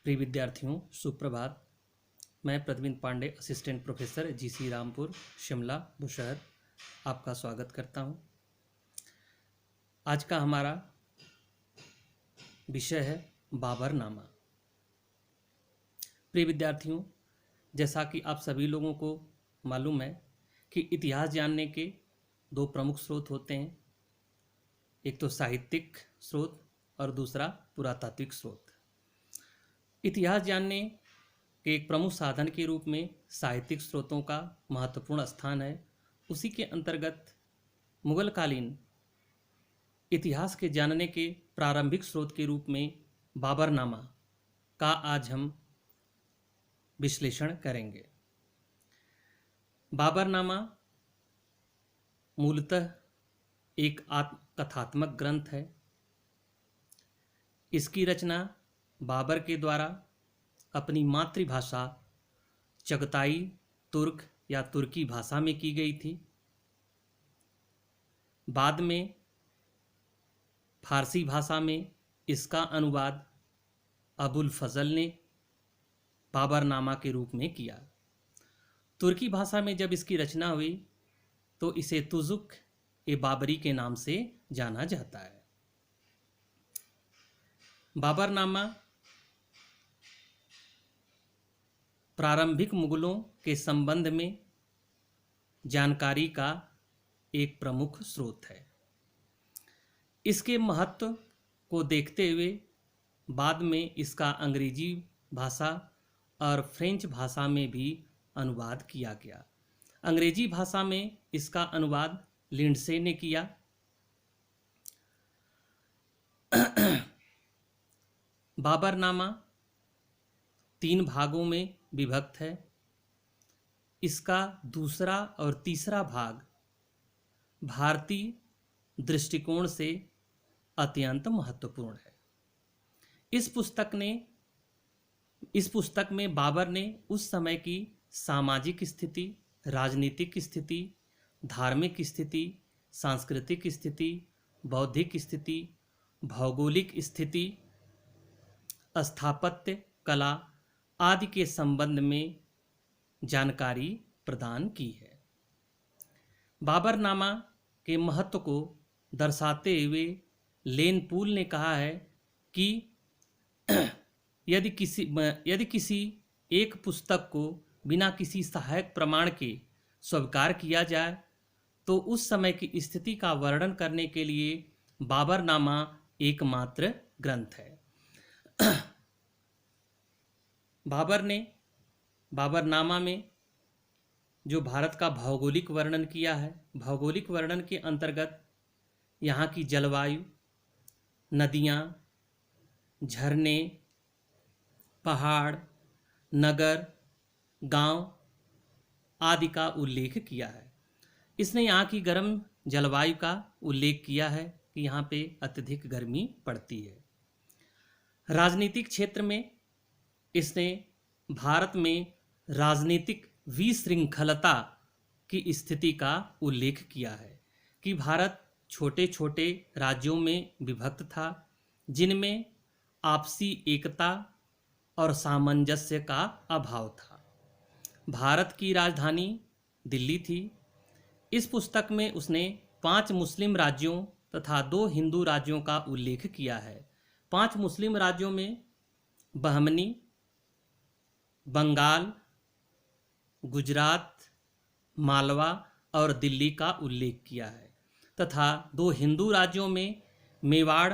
प्रिय विद्यार्थियों, सुप्रभात। मैं Pradvin Pandey, assistant professor GC Rampur, Shimla, Bushahr, आपका स्वागत करता हूं। आज का हमारा विषय है बाबरनामा। प्रिय विद्यार्थियों, जैसा कि आप सभी लोगों को मालूम है कि इतिहास जानने के दो प्रमुख स्रोत होते हैं, एक तो साहित्यिक स्रोत और दूसरा पुरातात्विक स्रोत। इतिहास जानने के एक प्रमुख साधन के रूप में साहित्यिक स्रोतों का महत्वपूर्ण स्थान है। उसी के अंतर्गत मुगलकालीन इतिहास के जानने के प्रारंभिक स्रोत के रूप में बाबरनामा का आज हम विश्लेषण करेंगे। बाबरनामा मूलतः एक आत्मकथात्मक ग्रंथ है। इसकी रचना बाबर के द्वारा अपनी मातृभाषा चगताई तुर्क या तुर्की भाषा में की गई थी। बाद में फारसी भाषा में इसका अनुवाद अबुल फजल ने बाबरनामा के रूप में किया। तुर्की भाषा में जब इसकी रचना हुई तो इसे तुजुक ए बाबरी के नाम से जाना जाता है। बाबरनामा प्रारंभिक मुगलों के संबंध में जानकारी का एक प्रमुख स्रोत है। इसके महत्व को देखते हुए बाद में इसका अंग्रेजी भाषा और फ्रेंच भाषा में भी अनुवाद किया गया। अंग्रेजी भाषा में इसका अनुवाद लिंडसे ने किया। बाबरनामा 3 भागों में विभक्त है। इसका दूसरा और तीसरा भाग भारतीय दृष्टिकोण से अत्यंत महत्वपूर्ण है। इस पुस्तक में बाबर ने उस समय की सामाजिक स्थिति, राजनीतिक स्थिति, धार्मिक स्थिति, सांस्कृतिक स्थिति, बौद्धिक स्थिति, भौगोलिक स्थिति, स्थापत्य कला आदि के संबंध में जानकारी प्रदान की है। बाबरनामा के महत्व को दर्शाते हुए लेन पूल ने कहा है कि यदि किसी एक पुस्तक को बिना किसी सहायक प्रमाण के स्वीकार किया जाए तो उस समय की स्थिति का वर्णन करने के लिए बाबरनामा एकमात्र ग्रंथ है। बाबर ने बाबरनामा में जो भारत का भौगोलिक वर्णन किया है, भौगोलिक वर्णन के अंतर्गत यहाँ की जलवायु, नदियाँ, झरने, पहाड़, नगर, गांव आदि का उल्लेख किया है। इसने यहाँ की गर्म जलवायु का उल्लेख किया है कि यहाँ पे अत्यधिक गर्मी पड़ती है। राजनीतिक क्षेत्र में इसने भारत में राजनीतिक विशृंखलता की स्थिति का उल्लेख किया है कि भारत छोटे छोटे राज्यों में विभक्त था जिनमें आपसी एकता और सामंजस्य का अभाव था। भारत की राजधानी दिल्ली थी। इस पुस्तक में उसने 5 मुस्लिम राज्यों तथा 2 हिंदू राज्यों का उल्लेख किया है। 5 मुस्लिम राज्यों में बहमनी, बंगाल, गुजरात, मालवा और दिल्ली का उल्लेख किया है तथा 2 हिंदू राज्यों में मेवाड़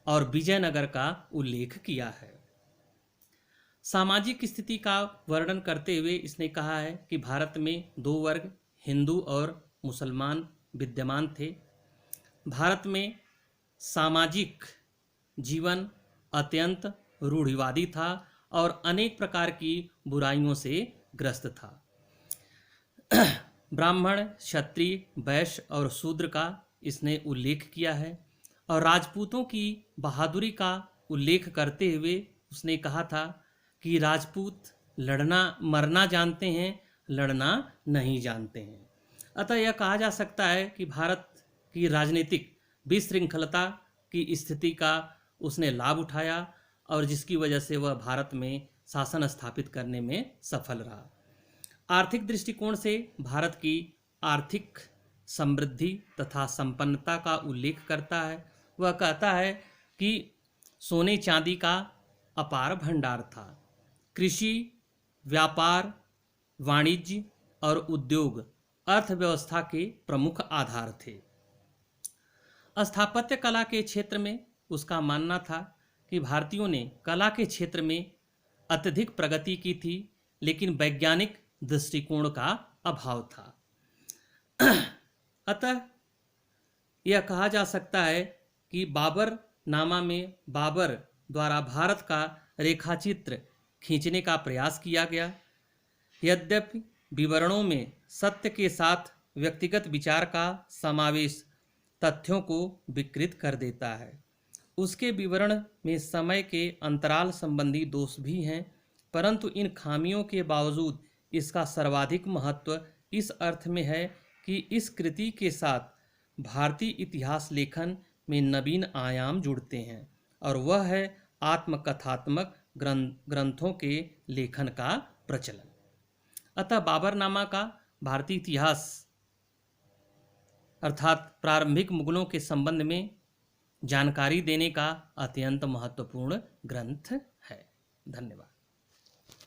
और विजयनगर का उल्लेख किया है। सामाजिक स्थिति का वर्णन करते हुए इसने कहा है कि भारत में 2 वर्ग, हिंदू और मुसलमान विद्यमान थे। भारत में सामाजिक जीवन अत्यंत रूढ़िवादी था और अनेक प्रकार की बुराइयों से ग्रस्त था। ब्राह्मण, क्षत्रिय, वैश्य और शूद्र का इसने उल्लेख किया है और राजपूतों की बहादुरी का उल्लेख करते हुए उसने कहा था कि राजपूत मरना जानते हैं, लड़ना नहीं जानते हैं। अतः यह कहा जा सकता है कि भारत की राजनीतिक विशृंखलता की स्थिति का उसने लाभ उठाया और जिसकी वजह से वह भारत में शासन स्थापित करने में सफल रहा। आर्थिक दृष्टिकोण से भारत की आर्थिक समृद्धि तथा संपन्नता का उल्लेख करता है। वह कहता है कि सोने चांदी का अपार भंडार था। कृषि, व्यापार, वाणिज्य और उद्योग अर्थव्यवस्था के प्रमुख आधार थे। स्थापत्य कला के क्षेत्र में उसका मानना था कि भारतीयों ने कला के क्षेत्र में अत्यधिक प्रगति की थी, लेकिन वैज्ञानिक दृष्टिकोण का अभाव था। अतः यह कहा जा सकता है कि बाबर नामा में बाबर द्वारा भारत का रेखाचित्र खींचने का प्रयास किया गया। यद्यपि विवरणों में सत्य के साथ व्यक्तिगत विचार का समावेश तथ्यों को विकृत कर देता है। उसके विवरण में समय के अंतराल संबंधी दोष भी हैं, परंतु इन खामियों के बावजूद इसका सर्वाधिक महत्व इस अर्थ में है कि इस कृति के साथ भारतीय इतिहास लेखन में नवीन आयाम जुड़ते हैं, और वह है आत्मकथात्मक ग्रंथों के लेखन का प्रचलन। अतः बाबरनामा का भारतीय इतिहास अर्थात प्रारंभिक मुगलों के संबंध में जानकारी देने का अत्यंत महत्वपूर्ण ग्रंथ है। धन्यवाद।